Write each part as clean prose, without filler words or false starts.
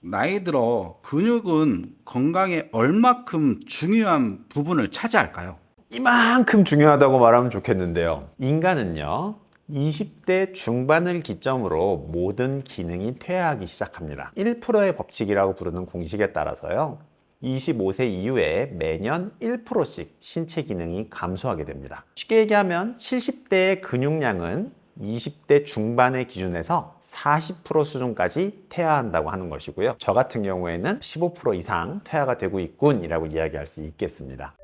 나이 들어 근육은 건강에 얼마큼 중요한 부분을 차지할까요? 이만큼 중요하다고 말하면 좋겠는데요. 인간은요, 20대 중반을 기점으로 모든 기능이 퇴화하기 시작합니다. 1%의 법칙이라고 부르는 공식에 따라서요, 25세 이후에 매년 1%씩 신체 기능이 감소하게 됩니다. 쉽게 얘기하면 70대의 근육량은 20대 중반의 기준에서 40% 수준까지 퇴화한다고 하는 것이고요. 저 같은 경우에는 15% 이상 퇴화가 되고 있군 이라고 이야기할 수 있겠습니다.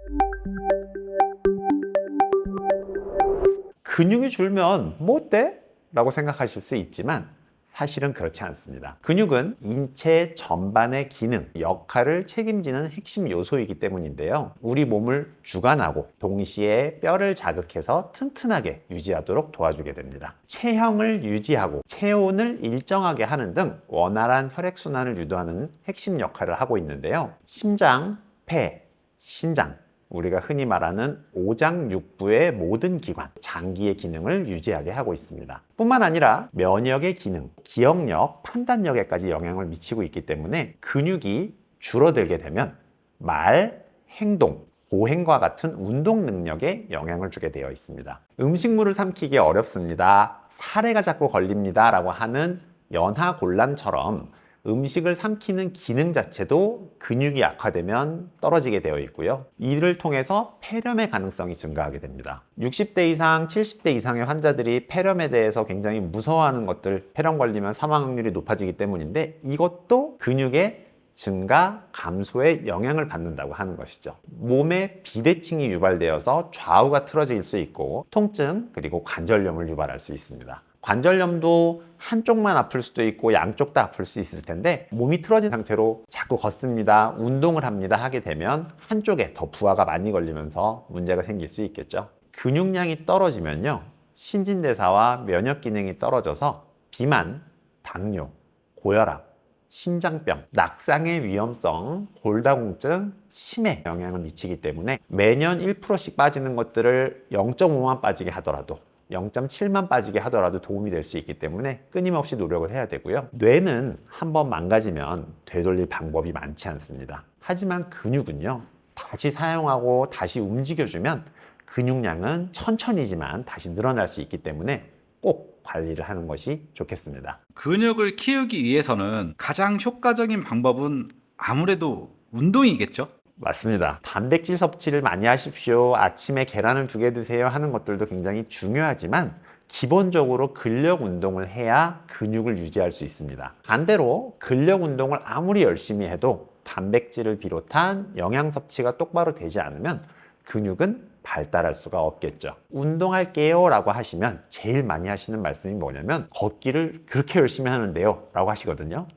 근육이 줄면 뭐 어때? 라고 생각하실 수 있지만 사실은 그렇지 않습니다. 근육은 인체 전반의 기능, 역할을 책임지는 핵심 요소이기 때문인데요. 우리 몸을 주관하고 동시에 뼈를 자극해서 튼튼하게 유지하도록 도와주게 됩니다. 체형을 유지하고 체온을 일정하게 하는 등 원활한 혈액순환을 유도하는 핵심 역할을 하고 있는데요. 심장, 폐, 신장, 우리가 흔히 말하는 오장육부의 모든 기관, 장기의 기능을 유지하게 하고 있습니다. 뿐만 아니라 면역의 기능, 기억력, 판단력에까지 영향을 미치고 있기 때문에 근육이 줄어들게 되면 말, 행동, 보행과 같은 운동 능력에 영향을 주게 되어 있습니다. 음식물을 삼키기 어렵습니다, 사례가 자꾸 걸립니다 라고 하는 연하곤란처럼 음식을 삼키는 기능 자체도 근육이 약화되면 떨어지게 되어 있고요. 이를 통해서 폐렴의 가능성이 증가하게 됩니다. 60대 이상, 70대 이상의 환자들이 폐렴에 대해서 굉장히 무서워하는 것들, 폐렴 걸리면 사망 확률이 높아지기 때문인데 이것도 근육의 증가, 감소에 영향을 받는다고 하는 것이죠. 몸에 비대칭이 유발되어서 좌우가 틀어질 수 있고 통증 그리고 관절염을 유발할 수 있습니다. 관절염도 한쪽만 아플 수도 있고 양쪽 다 아플 수 있을 텐데 몸이 틀어진 상태로 자꾸 걷습니다, 운동을 합니다 하게 되면 한쪽에 더 부하가 많이 걸리면서 문제가 생길 수 있겠죠. 근육량이 떨어지면요, 신진대사와 면역 기능이 떨어져서 비만, 당뇨, 고혈압, 심장병, 낙상의 위험성, 골다공증, 치매에 영향을 미치기 때문에 매년 1%씩 빠지는 것들을 0.5만 빠지게 하더라도 0.7만 빠지게 하더라도 도움이 될 수 있기 때문에 끊임없이 노력을 해야 되고요. 뇌는 한번 망가지면 되돌릴 방법이 많지 않습니다. 하지만 근육은요, 다시 사용하고 다시 움직여주면 근육량은 천천히지만 다시 늘어날 수 있기 때문에 꼭 관리를 하는 것이 좋겠습니다. 근육을 키우기 위해서는 가장 효과적인 방법은 아무래도 운동이겠죠? 맞습니다. 단백질 섭취를 많이 하십시오, 아침에 계란을 2개 드세요 하는 것들도 굉장히 중요하지만 기본적으로 근력 운동을 해야 근육을 유지할 수 있습니다. 반대로 근력 운동을 아무리 열심히 해도 단백질을 비롯한 영양 섭취가 똑바로 되지 않으면 근육은 발달할 수가 없겠죠. 운동할게요 라고 하시면 제일 많이 하시는 말씀이 뭐냐면 걷기를 그렇게 열심히 하는데요 라고 하시거든요.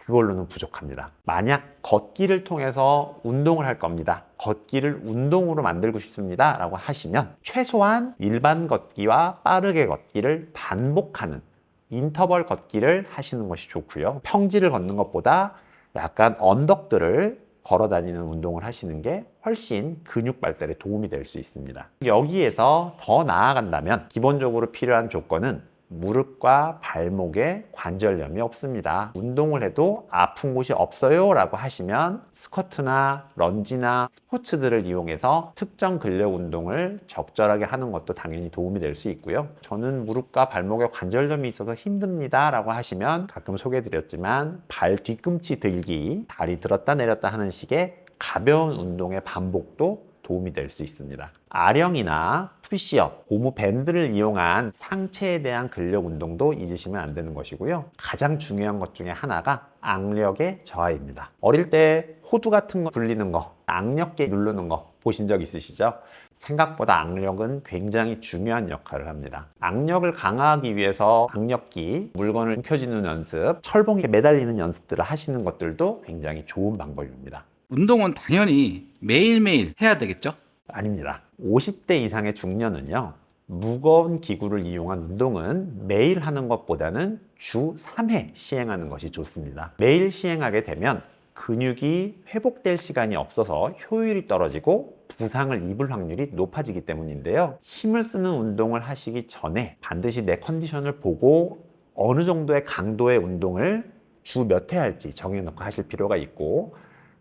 그걸로는 부족합니다. 만약 걷기를 통해서 운동을 할 겁니다, 걷기를 운동으로 만들고 싶습니다 라고 하시면 최소한 일반 걷기와 빠르게 걷기를 반복하는 인터벌 걷기를 하시는 것이 좋고요. 평지를 걷는 것보다 약간 언덕들을 걸어 다니는 운동을 하시는 게 훨씬 근육 발달에 도움이 될 수 있습니다. 여기에서 더 나아간다면 기본적으로 필요한 조건은 무릎과 발목에 관절염이 없습니다. 운동을 해도 아픈 곳이 없어요 라고 하시면 스쿼트나 런지나 스포츠들을 이용해서 특정 근력 운동을 적절하게 하는 것도 당연히 도움이 될 수 있고요. 저는 무릎과 발목에 관절염이 있어서 힘듭니다 라고 하시면 가끔 소개드렸지만 발 뒤꿈치 들기, 다리 들었다 내렸다 하는 식의 가벼운 운동의 반복도 도움이 될 수 있습니다. 아령이나 푸시업, 고무 밴드를 이용한 상체에 대한 근력 운동도 잊으시면 안 되는 것이고요. 가장 중요한 것 중에 하나가 악력의 저하입니다. 어릴 때 호두 같은 거 굴리는 거, 악력계 누르는 거 보신 적 있으시죠? 생각보다 악력은 굉장히 중요한 역할을 합니다. 악력을 강화하기 위해서 악력기, 물건을 움켜쥐는 연습, 철봉에 매달리는 연습들을 하시는 것들도 굉장히 좋은 방법입니다. 운동은 당연히 매일매일 해야 되겠죠? 아닙니다. 50대 이상의 중년은요, 무거운 기구를 이용한 운동은 매일 하는 것보다는 주 3회 시행하는 것이 좋습니다. 매일 시행하게 되면 근육이 회복될 시간이 없어서 효율이 떨어지고 부상을 입을 확률이 높아지기 때문인데요. 힘을 쓰는 운동을 하시기 전에 반드시 내 컨디션을 보고 어느 정도의 강도의 운동을 주 몇 회 할지 정해놓고 하실 필요가 있고,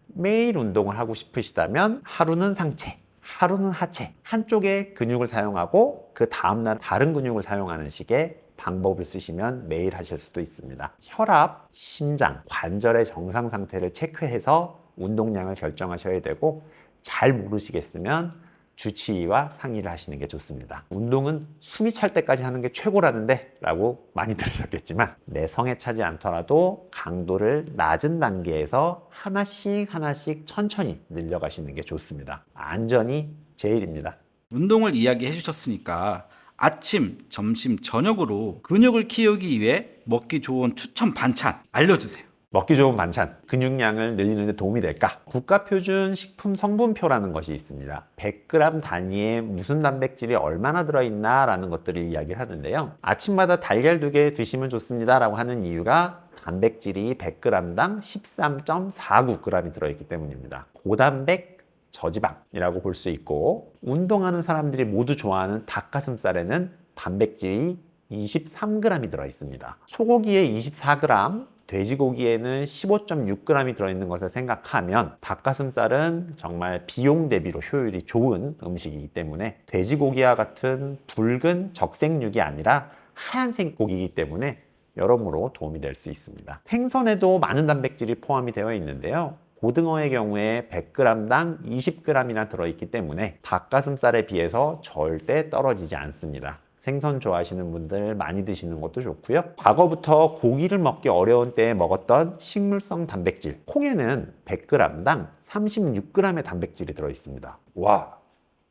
매일 운동을 하고 싶으시다면 하루는 상체, 하루는 하체 한쪽의 근육을 사용하고 그 다음날 다른 근육을 사용하는 식의 방법을 쓰시면 매일 하실 수도 있습니다. 혈압, 심장, 관절의 정상 상태를 체크해서 운동량을 결정하셔야 되고, 잘 모르시겠으면 주치의와 상의를 하시는 게 좋습니다. 운동은 숨이 찰 때까지 하는 게 최고라는데 라고 많이 들으셨겠지만, 내 성에 차지 않더라도 강도를 낮은 단계에서 하나씩 천천히 늘려가시는 게 좋습니다. 안전이 제일입니다. 운동을 이야기해 주셨으니까 아침, 점심, 저녁으로 근육을 키우기 위해 먹기 좋은 추천 반찬 알려주세요. 먹기 좋은 반찬, 근육량을 늘리는 데 도움이 될까? 국가표준 식품 성분표라는 것이 있습니다. 100g 단위에 무슨 단백질이 얼마나 들어있나 라는 것들을 이야기를 하는데요. 아침마다 달걀 2개 드시면 좋습니다 라고 하는 이유가 단백질이 100g당 13.49g이 들어있기 때문입니다. 고단백 저지방이라고 볼 수 있고, 운동하는 사람들이 모두 좋아하는 닭가슴살에는 단백질이 23g이 들어있습니다. 소고기에 24g, 돼지고기에는 15.6g이 들어있는 것을 생각하면 닭가슴살은 정말 비용 대비로 효율이 좋은 음식이기 때문에, 돼지고기와 같은 붉은 적색육이 아니라 하얀색 고기이기 때문에 여러모로 도움이 될 수 있습니다. 생선에도 많은 단백질이 포함이 되어 있는데요. 고등어의 경우에 100g당 20g이나 들어있기 때문에 닭가슴살에 비해서 절대 떨어지지 않습니다. 생선 좋아하시는 분들 많이 드시는 것도 좋고요. 과거부터 고기를 먹기 어려운 때에 먹었던 식물성 단백질, 콩에는 100g당 36g의 단백질이 들어있습니다. 와,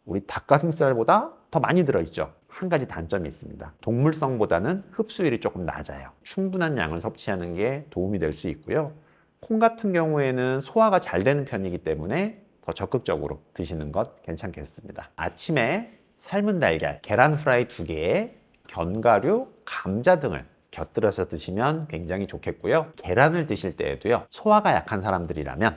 우리 닭가슴살보다 더 많이 들어있죠. 한 가지 단점이 있습니다. 동물성보다는 흡수율이 조금 낮아요. 충분한 양을 섭취하는 게 도움이 될 수 있고요. 콩 같은 경우에는 소화가 잘 되는 편이기 때문에 더 적극적으로 드시는 것 괜찮겠습니다. 아침에 삶은 달걀, 계란 후라이 2개에 견과류, 감자 등을 곁들여서 드시면 굉장히 좋겠고요. 계란을 드실 때에도요, 소화가 약한 사람들이라면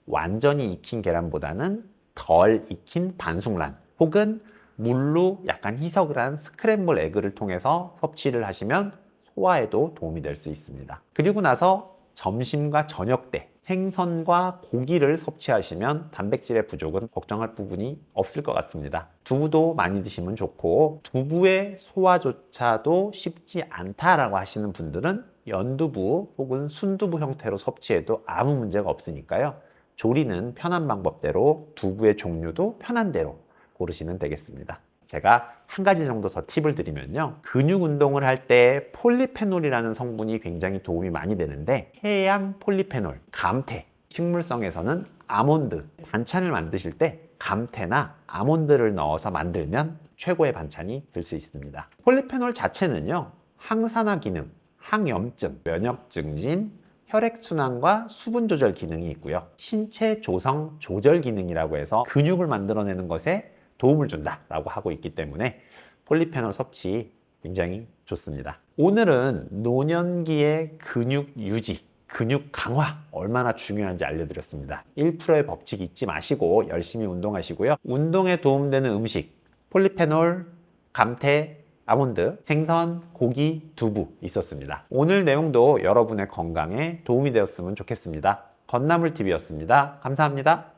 완전히 익힌 계란보다는 덜 익힌 반숙란 혹은 물로 약간 희석을 한 스크램블 에그를 통해서 섭취를 하시면 소화에도 도움이 될 수 있습니다. 그리고 나서 점심과 저녁 때 생선과 고기를 섭취하시면 단백질의 부족은 걱정할 부분이 없을 것 같습니다. 두부도 많이 드시면 좋고, 두부의 소화조차도 쉽지 않다라고 하시는 분들은 연두부 혹은 순두부 형태로 섭취해도 아무 문제가 없으니까요. 조리는 편한 방법대로, 두부의 종류도 편한 대로 고르시면 되겠습니다. 제가 한 가지 정도 더 팁을 드리면요, 근육 운동을 할 때 폴리페놀이라는 성분이 굉장히 도움이 많이 되는데, 해양 폴리페놀, 감태, 식물성에서는 아몬드, 반찬을 만드실 때 감태나 아몬드를 넣어서 만들면 최고의 반찬이 될 수 있습니다. 폴리페놀 자체는요, 항산화 기능, 항염증, 면역 증진, 혈액순환과 수분 조절 기능이 있고요, 신체 조성 조절 기능이라고 해서 근육을 만들어내는 것에 도움을 준다라고 하고 있기 때문에 폴리페놀 섭취 굉장히 좋습니다. 오늘은 노년기의 근육 유지, 근육 강화 얼마나 중요한지 알려드렸습니다. 1%의 법칙 잊지 마시고 열심히 운동하시고요. 운동에 도움되는 음식, 폴리페놀, 감태, 아몬드, 생선, 고기, 두부 있었습니다. 오늘 내용도 여러분의 건강에 도움이 되었으면 좋겠습니다. 건나물TV였습니다. 감사합니다.